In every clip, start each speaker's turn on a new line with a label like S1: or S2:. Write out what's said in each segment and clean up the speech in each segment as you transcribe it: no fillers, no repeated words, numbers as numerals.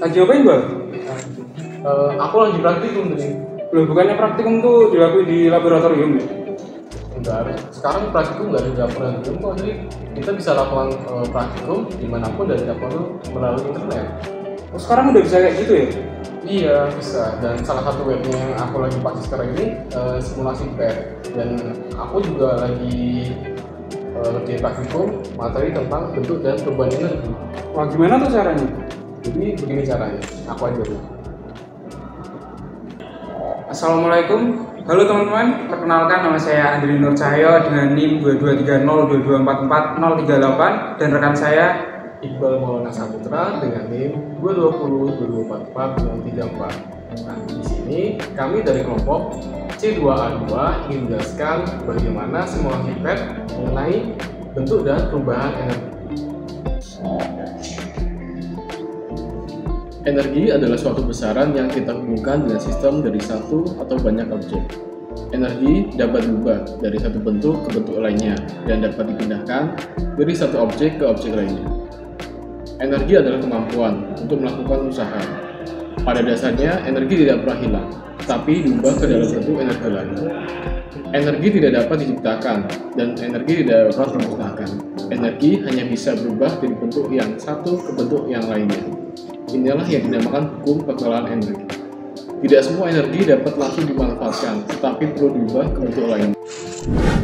S1: Lagi ngapain, Bang?
S2: Aku lagi praktikum nih.
S1: Loh, bukannya praktikum tuh dilakuin di laboratorium ya?
S2: Enggak, sekarang praktikum nggak ada di laboratorium kok, jadi kita bisa lakukan praktikum dimanapun dan tidak perlu melalui internet.
S1: Oh, sekarang udah bisa kayak gitu ya?
S2: Iya, bisa. Dan salah satu webnya yang aku lagi pakai sekarang ini simulasi PET. Dan aku juga lagi ngerjain praktikum materi tentang bentuk dan perubahan energi.
S1: Wah, gimana tuh caranya?
S2: Jadi begini caranya, aku ajarin.
S1: Assalamualaikum. Halo teman-teman, perkenalkan nama saya Andri Nur Cahyo dengan NIM 223022444038 dan rekan saya
S2: Iqbal Maulana Saputra dengan NIM 220242034. Nah, di sini kami dari kelompok C2A2 ingin menjelaskan bagaimana simulasi PET mengenai bentuk dan perubahan energi. Energi adalah suatu besaran yang kita hubungkan dengan sistem dari satu atau banyak objek. Energi dapat berubah dari satu bentuk ke bentuk lainnya dan dapat dipindahkan dari satu objek ke objek lainnya. Energi adalah kemampuan untuk melakukan usaha. Pada dasarnya, energi tidak pernah hilang, tapi diubah ke dalam bentuk energi lain. Energi tidak dapat diciptakan, dan energi tidak dapat dimusnahkan. Energi hanya bisa berubah dari bentuk yang satu ke bentuk yang lainnya. Inilah yang dinamakan hukum pengelolaan energi. Tidak semua energi dapat langsung dimanfaatkan, tetapi perlu diubah ke bentuk lain.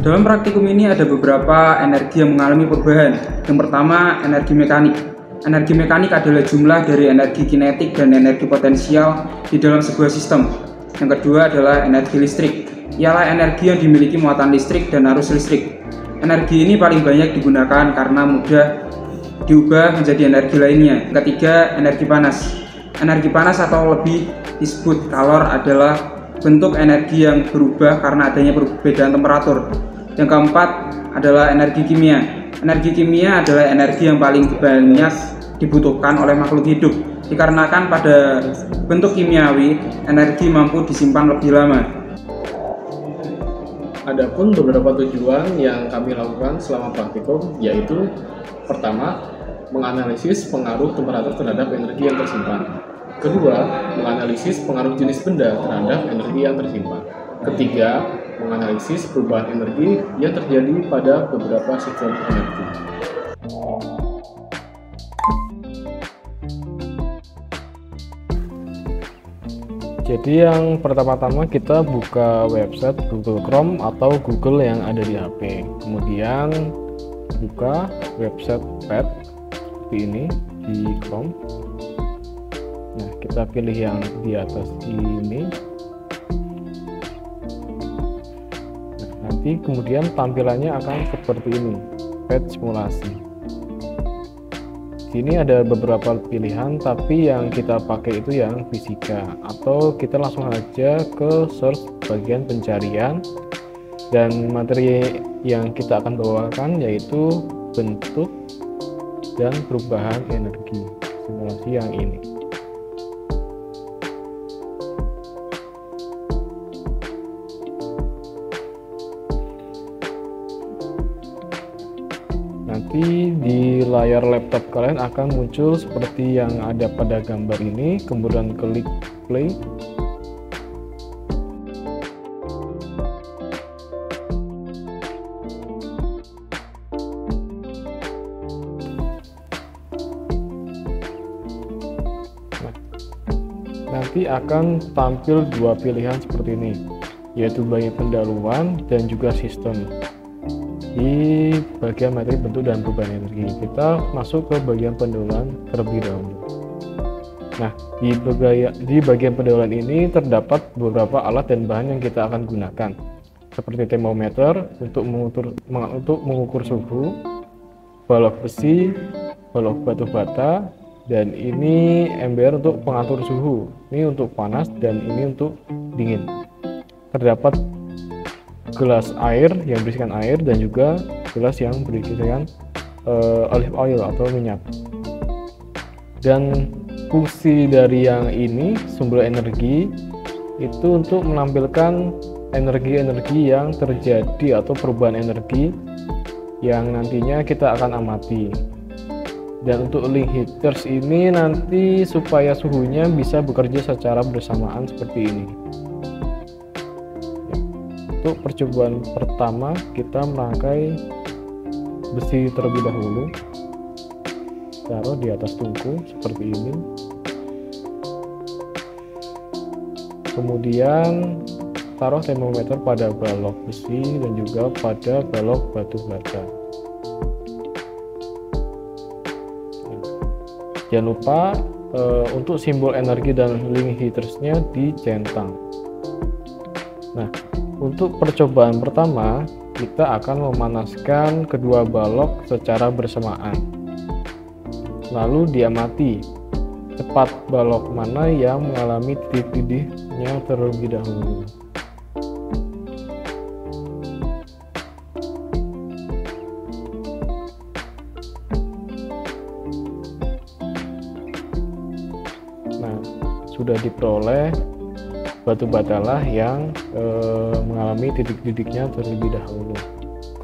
S1: dalam praktikum ini ada beberapa energi yang mengalami perubahan. Yang pertama, energi mekanik. Energi mekanik adalah jumlah dari energi kinetik dan energi potensial di dalam sebuah sistem. Yang kedua adalah energi listrik. Ialah energi yang dimiliki muatan listrik dan arus listrik. Energi ini paling banyak digunakan karena mudah diubah menjadi energi lainnya. Yang ketiga, energi panas. Energi panas atau lebih disebut kalor adalah bentuk energi yang berubah karena adanya perbedaan temperatur. Yang keempat adalah energi kimia. Energi kimia adalah energi yang paling banyak dibutuhkan oleh makhluk hidup. Dikarenakan pada bentuk kimiawi, energi mampu disimpan lebih lama.
S2: Adapun beberapa tujuan yang kami lakukan selama praktikum yaitu pertama, menganalisis pengaruh temperatur terhadap energi yang tersimpan. Kedua, menganalisis pengaruh jenis benda terhadap energi yang tersimpan. Ketiga, menganalisis perubahan energi yang terjadi pada beberapa sistem energi. Jadi yang pertama-tama kita buka website Google Chrome atau Google yang ada di HP. Kemudian buka website PET seperti ini di Chrome. Nah, kita pilih yang di atas ini. Nah, nanti kemudian tampilannya akan seperti ini, PET simulasi. Sini ada beberapa pilihan, tapi yang kita pakai itu yang fisika, atau kita langsung aja ke search bagian pencarian, dan materi yang kita akan bawakan yaitu bentuk dan perubahan energi simulasi yang ini. Nanti di layar laptop kalian akan muncul seperti yang ada pada gambar ini, kemudian klik play. Nah, nanti akan tampil dua pilihan seperti ini, yaitu bagian pendahuluan dan juga sistem. Di bagian materi bentuk dan perubahan energi, kita masuk ke bagian pendahuluan terlebih dahulu. Nah, di bagian pendahuluan ini terdapat beberapa alat dan bahan yang kita akan gunakan, seperti termometer untuk mengukur suhu, balok besi, balok batu bata, dan ini ember untuk pengatur suhu. Ini untuk panas dan ini untuk dingin. Terdapat gelas air yang berisikan air dan juga gelas yang berisikan olive oil atau minyak. Dan fungsi dari yang ini, sumber energi itu untuk menampilkan energi-energi yang terjadi atau perubahan energi yang nantinya kita akan amati. Dan untuk link heaters ini nanti supaya suhunya bisa bekerja secara bersamaan seperti ini. Untuk percobaan pertama kita merangkai besi terlebih dahulu, taruh di atas tungku seperti ini. Kemudian taruh termometer pada balok besi dan juga pada balok batu bata. Jangan lupa untuk simbol energi dan link heatersnya dicentang. Nah, untuk percobaan pertama kita akan memanaskan kedua balok secara bersamaan. Lalu diamati cepat balok mana yang mengalami titik didihnya terlebih dahulu. Nah, sudah diperoleh batu batalah yang mengalami titik didiknya terlebih dahulu.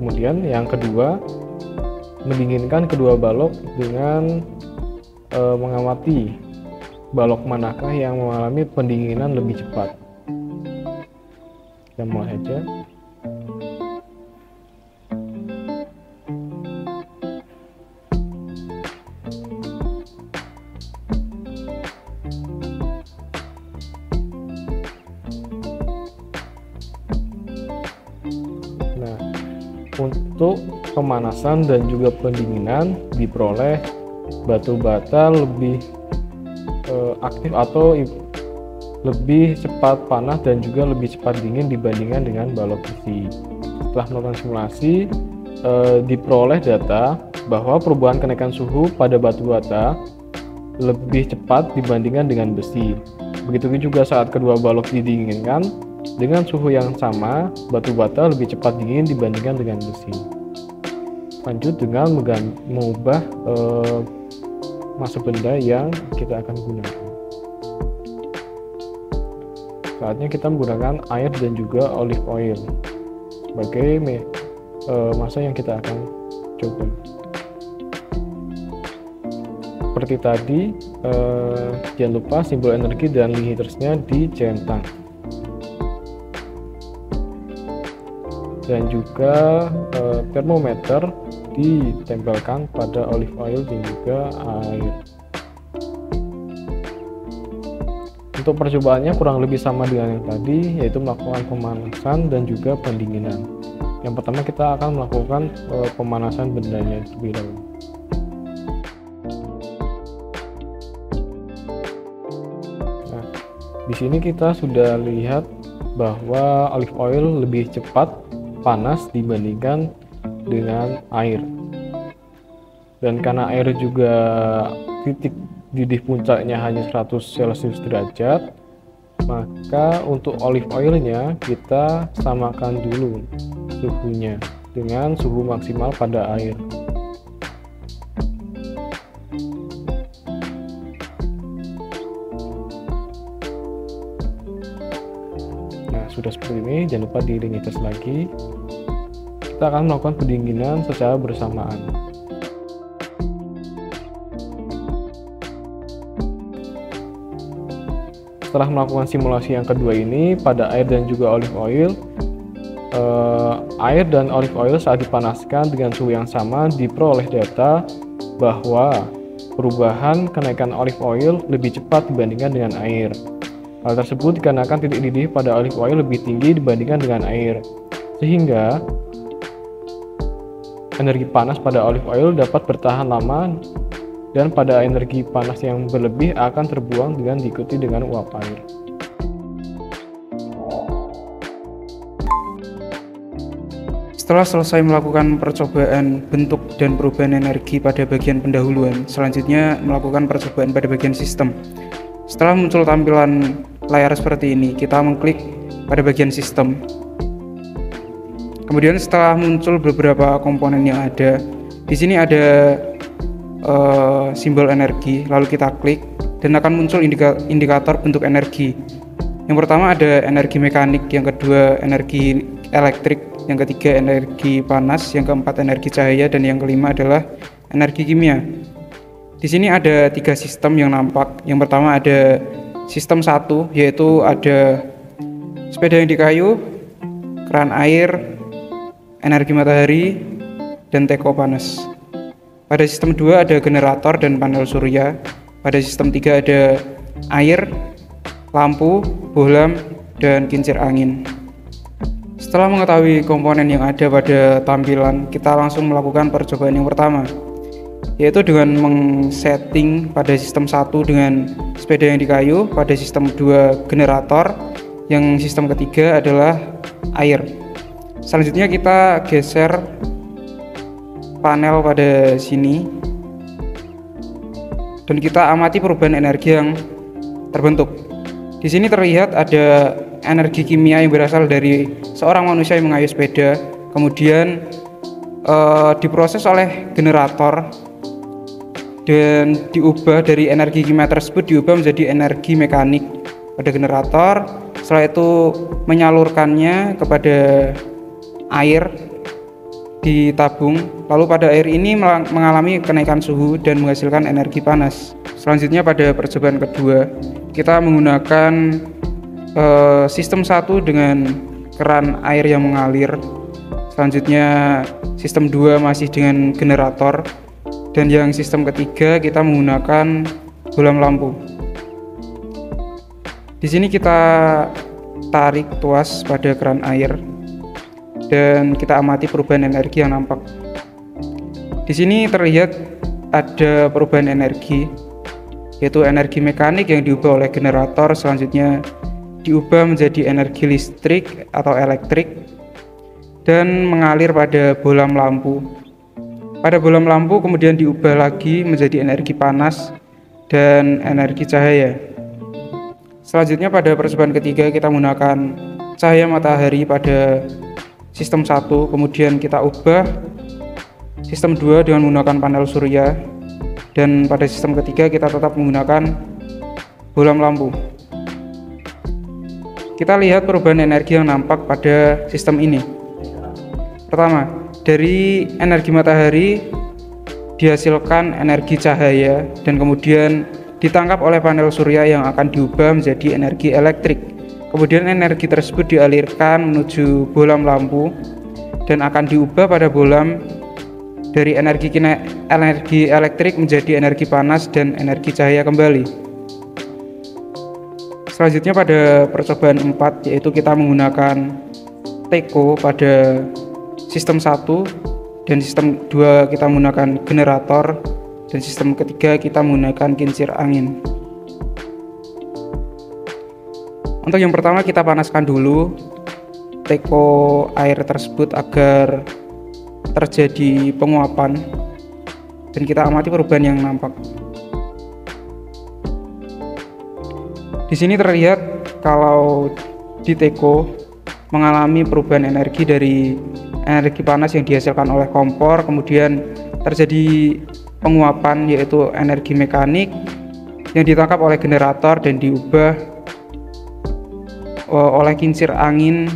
S2: Kemudian yang kedua, mendinginkan kedua balok dengan mengamati balok manakah yang mengalami pendinginan lebih cepat. Kita mulai saja. Untuk pemanasan dan juga pendinginan diperoleh batu bata lebih aktif atau lebih cepat panas dan juga lebih cepat dingin dibandingkan dengan balok besi. Setelah melakukan simulasi diperoleh data bahwa perubahan kenaikan suhu pada batu bata lebih cepat dibandingkan dengan besi. Begitu juga saat kedua balok didinginkan dengan suhu yang sama, batu bata lebih cepat dingin dibandingkan dengan besi. Lanjut dengan mengubah massa benda yang kita akan gunakan. Saatnya kita menggunakan air dan juga olive oil sebagai massa yang kita akan coba. Seperti tadi, jangan lupa simbol energi dan link heatersnya dicentang. Dan juga termometer ditempelkan pada olive oil dan juga air. Untuk percobaannya kurang lebih sama dengan yang tadi, yaitu melakukan pemanasan dan juga pendinginan. Yang pertama kita akan melakukan pemanasan bendanya terlebih dahulu. Nah, di sini kita sudah lihat bahwa olive oil lebih cepat panas dibandingkan dengan air, dan karena air juga titik didih puncaknya hanya 100 celcius derajat, maka untuk olive oilnya kita samakan dulu suhunya dengan suhu maksimal pada air. Nah, sudah seperti ini, jangan lupa di link heaters lagi. Kita akan melakukan pendinginan secara bersamaan. Setelah melakukan simulasi yang kedua ini pada air dan juga olive oil, air dan olive oil saat dipanaskan dengan suhu yang sama diperoleh data bahwa perubahan kenaikan olive oil lebih cepat dibandingkan dengan air. Hal tersebut dikarenakan titik didih pada olive oil lebih tinggi dibandingkan dengan air, sehingga energi panas pada olive oil dapat bertahan lama, dan pada energi panas yang berlebih akan terbuang dengan diikuti dengan uap air.
S1: Setelah selesai melakukan percobaan bentuk dan perubahan energi pada bagian pendahuluan, selanjutnya melakukan percobaan pada bagian sistem. Setelah muncul tampilan layar seperti ini, kita mengklik pada bagian sistem. Kemudian setelah muncul beberapa komponen yang ada, di sini ada simbol energi, lalu kita klik dan akan muncul indikator bentuk energi. Yang pertama ada energi mekanik, yang kedua energi elektrik, yang ketiga energi panas, yang keempat energi cahaya, dan yang kelima adalah energi kimia. Di sini ada 3 sistem yang nampak. Yang pertama ada sistem 1, yaitu ada sepeda yang di kayu, keran air, energi matahari, dan teko panas. Pada sistem 2 ada generator dan panel surya. Pada sistem 3 ada air, lampu, bohlam, dan kincir angin. Setelah mengetahui komponen yang ada pada tampilan, kita langsung melakukan percobaan yang pertama, yaitu dengan mengsetting pada sistem 1 dengan sepeda yang di kayu, pada sistem 2 generator, yang sistem ketiga adalah air. Selanjutnya kita geser panel pada sini dan kita amati perubahan energi yang terbentuk. Di sini terlihat ada energi kimia yang berasal dari seorang manusia yang mengayuh sepeda, kemudian diproses oleh generator dan diubah dari energi kimia tersebut diubah menjadi energi mekanik pada generator. Setelah itu menyalurkannya kepada air di tabung, lalu pada air ini mengalami kenaikan suhu dan menghasilkan energi panas. Selanjutnya pada percobaan kedua, kita menggunakan sistem 1 dengan keran air yang mengalir. Selanjutnya sistem 2 masih dengan generator, dan yang sistem ketiga kita menggunakan bohlam lampu. Di sini kita tarik tuas pada keran air dan kita amati perubahan energi yang nampak. Di sini terlihat ada perubahan energi, yaitu energi mekanik yang diubah oleh generator, selanjutnya diubah menjadi energi listrik atau elektrik dan mengalir pada bohlam lampu. Pada bohlam lampu kemudian diubah lagi menjadi energi panas dan energi cahaya. Selanjutnya pada percobaan ketiga kita menggunakan cahaya matahari pada sistem 1, kemudian kita ubah sistem 2 dengan menggunakan panel surya, dan pada sistem ketiga kita tetap menggunakan bohlam lampu. Kita lihat perubahan energi yang nampak pada sistem ini. Pertama, dari energi matahari dihasilkan energi cahaya dan kemudian ditangkap oleh panel surya yang akan diubah menjadi energi elektrik. Kemudian energi tersebut dialirkan menuju bohlam lampu dan akan diubah pada bohlam dari energi elektrik menjadi energi panas dan energi cahaya kembali. Selanjutnya pada percobaan 4, yaitu kita menggunakan teko pada sistem 1, dan sistem 2 kita menggunakan generator, dan sistem ketiga kita menggunakan kincir angin. Untuk yang pertama kita panaskan dulu teko air tersebut agar terjadi penguapan dan kita amati perubahan yang nampak. Di sini terlihat kalau di teko mengalami perubahan energi dari energi panas yang dihasilkan oleh kompor, kemudian terjadi penguapan yaitu energi mekanik yang ditangkap oleh generator dan diubah oleh kincir angin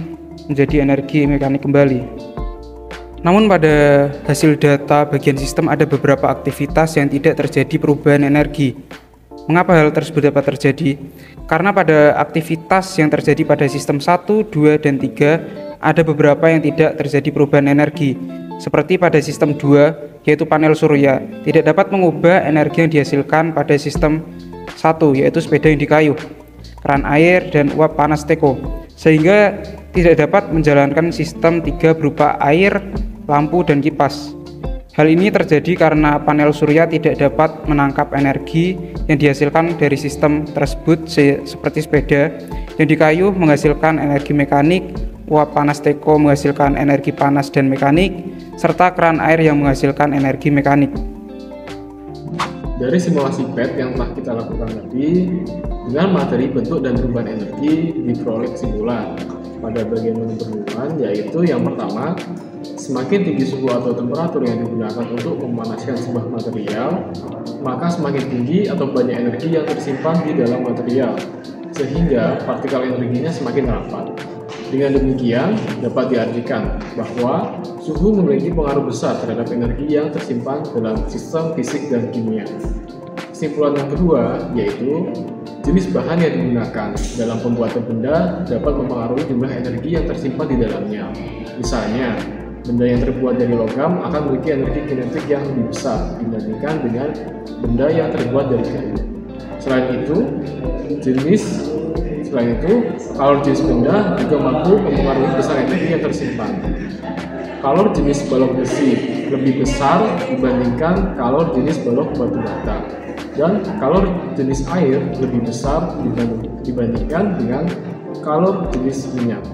S1: menjadi energi mekanik kembali. Namun pada hasil data bagian sistem ada beberapa aktivitas yang tidak terjadi perubahan energi. Mengapa hal tersebut dapat terjadi? Karena pada aktivitas yang terjadi pada sistem 1, 2, dan 3 ada beberapa yang tidak terjadi perubahan energi. Seperti pada sistem 2, yaitu panel surya, tidak dapat mengubah energi yang dihasilkan pada sistem 1, yaitu sepeda yang di kayu, keran air, dan uap panas teko, sehingga tidak dapat menjalankan sistem 3 berupa air, lampu, dan kipas. Hal ini terjadi karena panel surya tidak dapat menangkap energi yang dihasilkan dari sistem tersebut, seperti sepeda yang di kayu menghasilkan energi mekanik, uap panas teko menghasilkan energi panas dan mekanik, serta keran air yang menghasilkan energi mekanik.
S2: Dari simulasi PET yang telah kita lakukan tadi, dengan materi, bentuk, dan perubahan energi diperoleh kesimpulan pada bagian menu perluan, yaitu yang pertama, semakin tinggi suhu atau temperatur yang digunakan untuk memanaskan sebuah material, maka semakin tinggi atau banyak energi yang tersimpan di dalam material, sehingga partikel energinya semakin rapat. Dengan demikian, dapat diartikan bahwa suhu memiliki pengaruh besar terhadap energi yang tersimpan dalam sistem fisik dan kimia. Kesimpulan yang kedua yaitu jenis bahan yang digunakan dalam pembuatan benda dapat mempengaruhi jumlah energi yang tersimpan di dalamnya. Misalnya, benda yang terbuat dari logam akan memiliki energi kinetik yang lebih besar dibandingkan dengan benda yang terbuat dari kayu. Selain itu, kalor jenis benda juga mampu mempengaruhi besar energi yang tersimpan. Kalor jenis balok besi lebih besar dibandingkan kalor jenis balok batu bata, dan kalor jenis air lebih besar dibandingkan dengan kalor jenis minyak.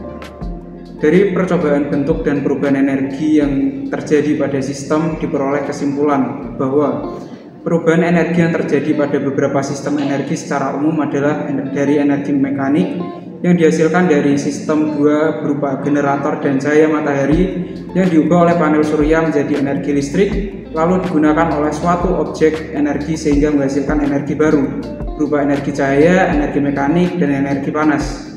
S1: Dari percobaan bentuk dan perubahan energi yang terjadi pada sistem diperoleh kesimpulan bahwa perubahan energi yang terjadi pada beberapa sistem energi secara umum adalah dari energi mekanik yang dihasilkan dari sistem dua berupa generator dan cahaya matahari yang diubah oleh panel surya menjadi energi listrik, lalu digunakan oleh suatu objek energi sehingga menghasilkan energi baru berupa energi cahaya, energi mekanik, dan energi panas.